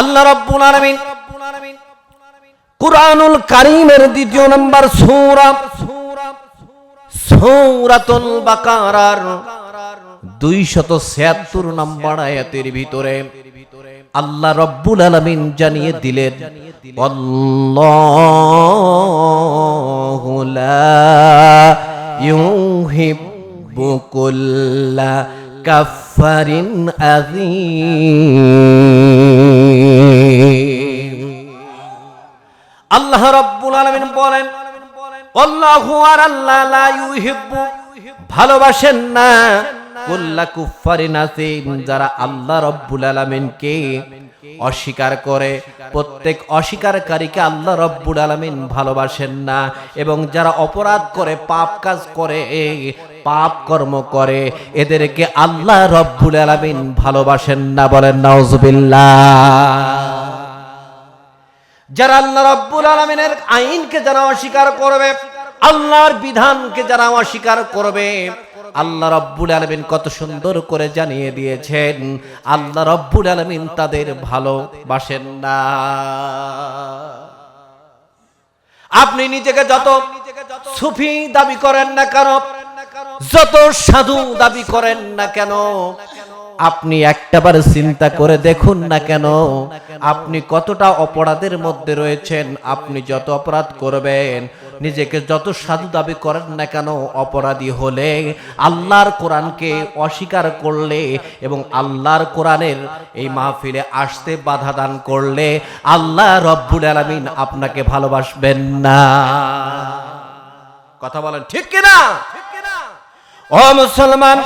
আল্লাহ রাব্বুল আলামিন কুরআনুল কারীমের 2 নম্বর সূরা সূরাতুল বাকারার 276 নম্বর আয়াতের ভিতরে আল্লাহ রাব্বুল আলামিন জানিয়ে দিলেন, আল্লাহু লা ইউহিব্বু কুল্লা কাফারিন আযীম। আল্লাহ রাব্বুল আলামিন বলেন, আল্লাহু আর আল্লাহ লা ইউহিব্বু ভালোবাসেন না কুল্লা কুফারিন আযীম, যারা আল্লাহ রাব্বুল আলামিনকে অস্বীকার করে, প্রত্যেক অস্বীকারীকে আল্লাহ রাব্বুল আলামিন ভালোবাসেন না। এবং যারা অপরাধ করে, পাপ কাজ করে, পাপ কর্ম করে, এদেরকে আল্লাহ রাব্বুল আলামিন ভালোবাসেন না। বলেন নাউজুবিল্লাহ। যারা আল্লাহ রাব্বুল আলামিনের আইনকে যারা অস্বীকার করবে, আল্লাহর বিধানকে যারা অস্বীকার করবে, আল্লাহ রাব্বুল আলামিন কত সুন্দর করে জানিয়ে দিয়েছেন, আল্লাহ রাব্বুল আলামিন তাদের ভালোবাসেন না। আপনি নিজেকে যত সুফি দাবি করেন না কেন, যত সাধু দাবি করেন না কেন, আপনি একটাবার চিন্তা করে দেখুন না কেন আপনি কতটা অপরাধের মধ্যে রয়েছেন। আপনি যত অপরাধ করবেন, নিজেকে যত সাধু দাবি করেন না কেন, অপরাধী হলে, আল্লাহর কোরআনকে অস্বীকার করলে এবং আল্লাহর কোরআনের এই মাহফিলে আসতে বাধা দান করলে আল্লাহ রব্বুল আলামিন আপনাকে ভালোবাসবেন না। কথা বলেন ঠিক কিনা? ও মুসলমান,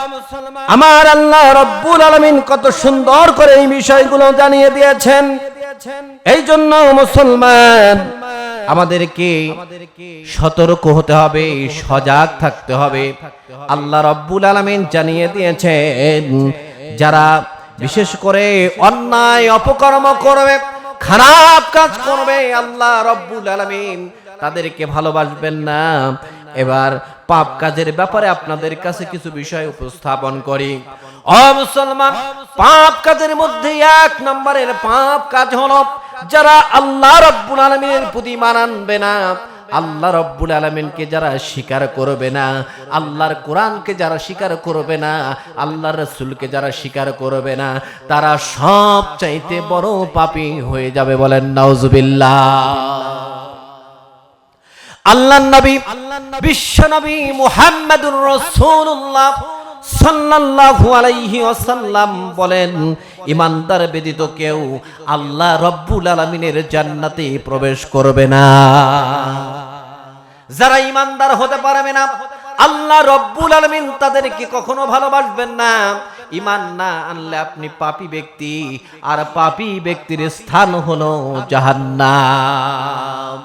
আমার আল্লাহ রব্বুল আলামিন কত সুন্দর করে এই বিষয়গুলো জানিয়ে দিয়েছেন। এই জন্য মুসলমান আমাদেরকে সতর্ক হতে হবে, সজাগ থাকতে হবে। আল্লাহ রব্বুল আলামিন জানিয়ে দিয়েছেন, যারা বিশেষ করে অন্যায় অপকর্ম করবে, খারাপ কাজ করবে, আল্লাহ রব্বুল আলামিন তাদেরকে ভালোবাসবেন না। এবার পাপ কাজের ব্যাপারে আপনাদের কাছে কিছু বিষয় উপস্থাপন করি। ও মুসলমান, পাপ কাজের মধ্যে 1 নম্বরের পাপ কাজ হলো যারা আল্লাহ রাব্বুল আলামিনের প্রতি ঈমান আনবে না, আল্লাহ রাব্বুল আলামিনকে যারা স্বীকার করবে না, আল্লাহর কোরআনকে যারা স্বীকার করবে না, আল্লাহর রাসূলকে যারা স্বীকার করবে না, তারা সবচাইতে বড় পাপী হয়ে যাবে। বলেন নাউজুবিল্লাহ। আল্লাহর নবী, বিশ্ব নবী মুহাম্মদুর রাসূলুল্লাহ সাল্লাল্লাহু আলাইহি ওয়াসাল্লাম বলেন, ঈমানদার ব্যতীত কেউ আল্লাহ রব্বুল আলামিনের জান্নাতে প্রবেশ করবে না। যারা ঈমানদার হতে পারবে না, আল্লাহ রব্বুল আলামিন তাদেরকে কখনো ভালোবাসবেন না। ঈমান না আনলে আপনি পাপী ব্যক্তি, আর পাপী ব্যক্তির স্থান হলো জাহান্নাম।